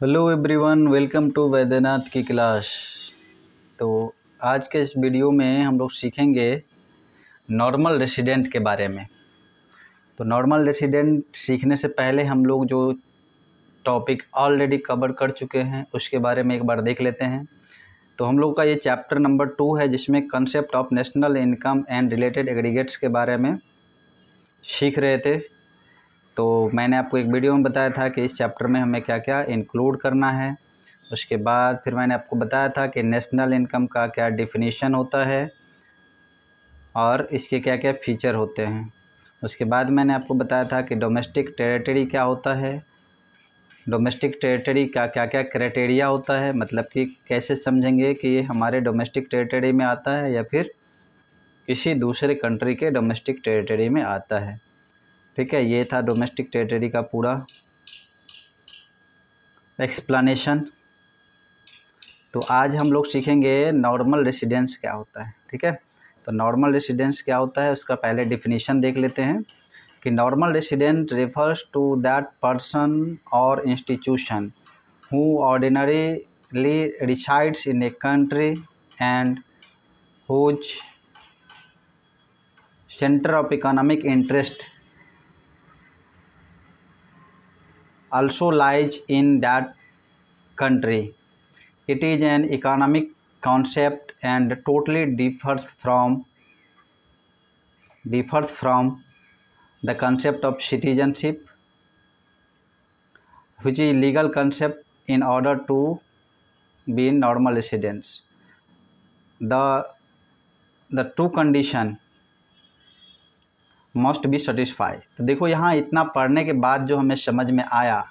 Hello everyone, welcome to Vaidyanath की class. तो आज के इस वीडियो में हम लोग सीखेंगे नॉर्मल रेसिडेंट के बारे में। तो नॉर्मल रेसिडेंट सीखने से पहले हम लोग जो टॉपिक ऑलरेडी कवर कर चुके हैं उसके बारे में एक बार देख लेते हैं। तो हम लोग का ये चैप्टर नंबर 2 है, जिसमें concept of national income and related aggregates के बारे में सीख रहे थे। तो मैंने आपको एक वीडियो में बताया था कि इस चैप्टर में हमें क्या क्या इंक्लूड करना है। उसके बाद फिर मैंने आपको बताया था कि नेशनल इनकम का क्या डिफिनीशन होता है और इसके क्या क्या फीचर होते हैं। उसके बाद मैंने आपको बताया था कि डोमेस्टिक टेरिटरी क्या होता है, डोमेस्टिक टेरिटरी का क्या क्या क्राइटेरिया होता है, मतलब कि कैसे समझेंगे कि ये हमारे डोमेस्टिक टेरिटरी में आता है या फिर किसी दूसरे कंट्री के डोमेस्टिक टेरिटरी में आता है। ठीक है, ये था डोमेस्टिक टेरिटरी का पूरा एक्सप्लेनेशन। तो आज हम लोग सीखेंगे नॉर्मल रेसिडेंस क्या होता है। ठीक है, तो नॉर्मल रेसिडेंस क्या होता है उसका पहले डिफिनीशन देख लेते हैं कि normal resident refers to that person और institution who ordinarily resides in a country and whose centre of economic interest also lies in that country. It is an economic concept and totally differs from the concept of citizenship, which is legal concept in order to be in normal residence. The two condition must be satisfy. तो देखो यहाँ इतना पढ़ने के बाद जो हमें समझ में आया,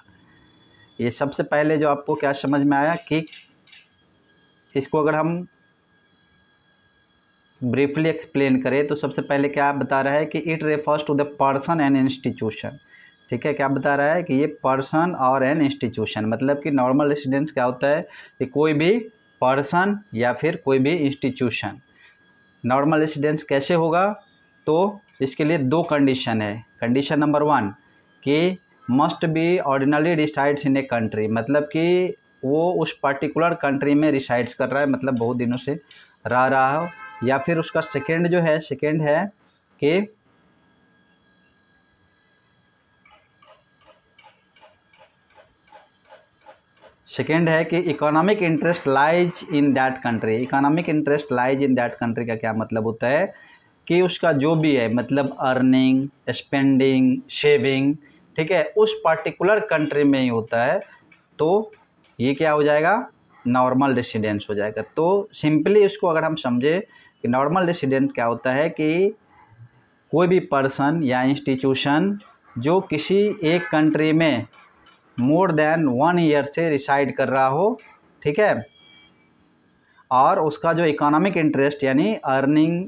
ये सबसे पहले जो आपको क्या समझ में आया कि इसको अगर हम ब्रीफली एक्सप्लेन करें तो सबसे पहले क्या बता रहा है कि it refers to the person and institution. ठीक है, क्या बता रहा है कि ये पर्सन और एन इंस्टीट्यूशन, मतलब कि नॉर्मल रेसिडेंस क्या होता है कि कोई भी पर्सन या फिर कोई भी इंस्टीट्यूशन। नॉर्मल रेसिडेंस कैसे होगा, तो इसके लिए दो कंडीशन है। कंडीशन नंबर 1 कि must be ordinary resides in a country, मतलब कि वो उस पर्टिकुलर कंट्री में रिसाइड्स कर रहा है, मतलब बहुत दिनों से रह रहा हो। या फिर उसका सेकेंड है कि economic interest lies in that country. Economic interest lies in that country का क्या मतलब होता है कि उसका जो भी है, मतलब अर्निंग, स्पेंडिंग, सेविंग, ठीक है, उस पर्टिकुलर कंट्री में ही होता है। तो ये क्या हो जाएगा, नॉर्मल रेसिडेंस हो जाएगा। तो सिंपली इसको अगर हम समझे कि नॉर्मल रेसिडेंट क्या होता है कि कोई भी पर्सन या इंस्टीट्यूशन जो किसी एक कंट्री में मोर देन 1 ईयर से रिसाइड कर रहा हो, ठीक है, और उसका जो इकोनॉमिक इंटरेस्ट यानी अर्निंग,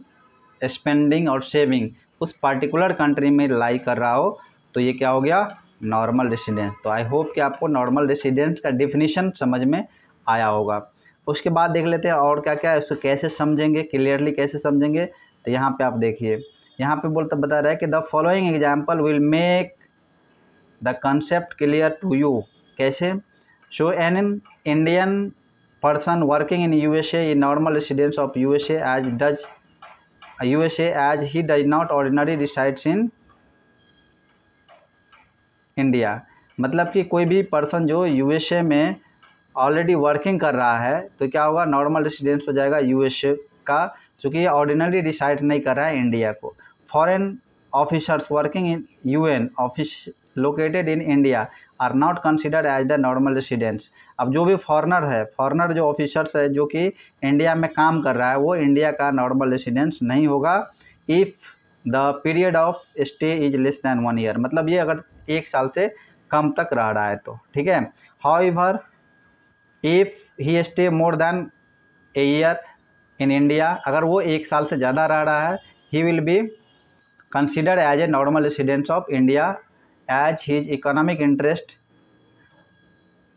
स्पेंडिंग और सेविंग उस पार्टिकुलर कंट्री में लाई कर रहा हो, तो ये क्या हो गया, नॉर्मल रेसिडेंस। तो आई होप कि आपको नॉर्मल रेसिडेंस का डिफिनीशन समझ में आया होगा। उसके बाद देख लेते हैं और क्या क्या है, उसको कैसे समझेंगे, क्लियरली कैसे समझेंगे। तो यहाँ पे आप देखिए, यहाँ पे बता रहा है कि the following example will make the concept clear to you. कैसे, show an Indian person working in USA in normal residence of USA as he does not ordinarily resides in India. मतलब कि कोई भी पर्सन जो USA में already working कर रहा है तो क्या होगा, नॉर्मल रेसिडेंस हो जाएगा यूएसए का, चूँकि ये ऑर्डिनरी डिसाइड नहीं कर रहा है इंडिया को। Foreign officers working in UN office located in India are not considered as the normal residence. अब जो भी फॉरेनर जो ऑफिसर्स है जो कि इंडिया में काम कर रहा है, वो इंडिया का नॉर्मल रेसिडेंस नहीं होगा if the period of stay is less than 1 year, मतलब ये अगर 1 साल से कम तक रह रहा है तो। ठीक है, however if he stay more than a year in India, अगर वो 1 साल से ज़्यादा रह रहा है, he will be considered as a normal residence of India as his economic interest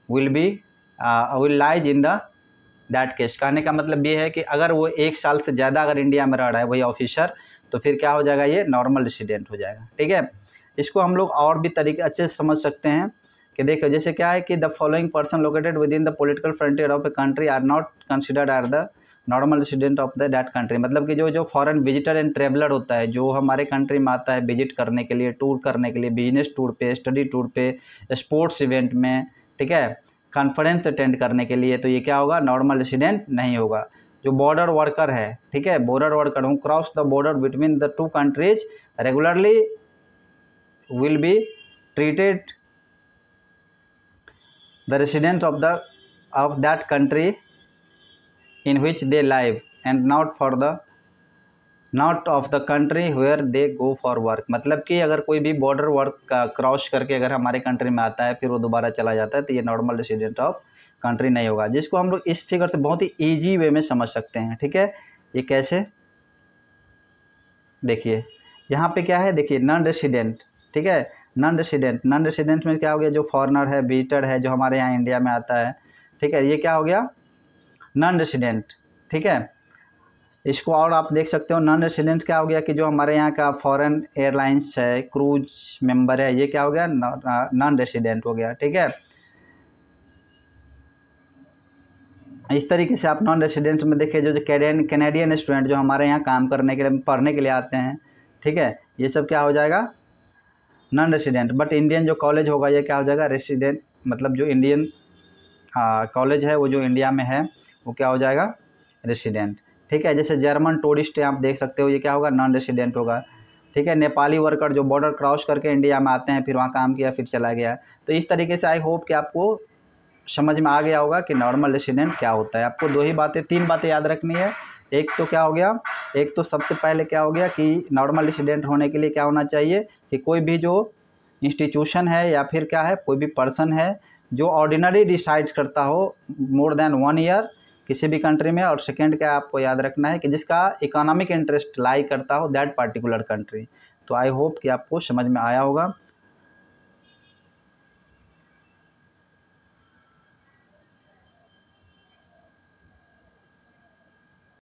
will lies in that case। कहने का मतलब ये है कि अगर वो 1 साल से ज़्यादा अगर इंडिया में रह रहा है वही ऑफिसर, तो फिर क्या हो जाएगा, ये नॉर्मल रेसिडेंट हो जाएगा। ठीक है, इसको हम लोग और भी तरीके अच्छे से समझ सकते हैं कि देखो जैसे क्या है कि the following person located with in the political frontier of a country are not considered are the normal resident of the that country. मतलब कि जो फॉरेन विजिटर एंड ट्रेवलर होता है, जो हमारे कंट्री में आता है विजिट करने के लिए, टूर करने के लिए, बिजनेस टूर पे, स्टडी टूर पे, स्पोर्ट्स इवेंट में, ठीक है, कॉन्फ्रेंस अटेंड करने के लिए, तो ये क्या होगा, नॉर्मल रेसिडेंट नहीं होगा। जो बॉर्डर वर्कर है, ठीक है, बॉर्डर वर्कर हूँ cross the border between the two countries regularly will be treated the residents of that country in which they live and not of the country where they go for work। मतलब कि अगर कोई भी border work का cross करके अगर हमारे country में आता है फिर वो दोबारा चला जाता है, तो ये नॉर्मल रेसिडेंट ऑफ कंट्री नहीं होगा। जिसको हम लोग इस फिगर से बहुत ही ईजी वे में समझ सकते हैं, ठीक है। ये कैसे, देखिए यहाँ पे क्या है, देखिए नॉन रेसिडेंट, ठीक है, नॉन रेसिडेंट में क्या हो गया, जो फॉरेनर है, विजिटर है, जो हमारे यहाँ इंडिया में आता है, ठीक है, ये क्या हो गया, नॉन रेसिडेंट, ठीक है। इसको और आप देख सकते हो, नॉन रेसिडेंट क्या हो गया कि जो हमारे यहाँ का फॉरेन एयरलाइंस है, क्रूज मेंबर है, ये क्या हो गया, नॉन रेसिडेंट हो गया, ठीक है। इस तरीके से आप नॉन रेसिडेंट में देखिए, जो कैनेडियन स्टूडेंट जो हमारे यहाँ काम करने के लिए, पढ़ने के लिए आते हैं, ठीक है, ये सब क्या हो जाएगा, नॉन रेसिडेंट। बट इंडियन जो कॉलेज होगा ये क्या हो जाएगा, रेसिडेंट। मतलब जो इंडियन कॉलेज है वो जो इंडिया में है वो क्या हो जाएगा, रेसिडेंट, ठीक है। जैसे जर्मन टूरिस्ट आप देख सकते हो, ये क्या होगा, नॉन रेसिडेंट होगा, ठीक है। नेपाली वर्कर जो बॉर्डर क्रॉस करके इंडिया में आते हैं, फिर वहाँ काम किया, फिर चला गया। तो इस तरीके से आई होप कि आपको समझ में आ गया होगा कि नॉर्मल रेसिडेंट क्या होता है। आपको तीन बातें याद रखनी है। एक तो क्या हो गया, एक तो सबसे पहले क्या हो गया कि नॉर्मल रेसिडेंट होने के लिए क्या होना चाहिए कि कोई भी जो इंस्टीट्यूशन है या फिर क्या है, कोई भी पर्सन है जो ऑर्डिनरी डिसाइड करता हो मोर देन 1 ईयर किसी भी कंट्री में। और सेकेंड क्या आपको याद रखना है कि जिसका इकोनॉमिक इंटरेस्ट लाई करता हो दैट पार्टिकुलर कंट्री। तो आई होप कि आपको समझ में आया होगा।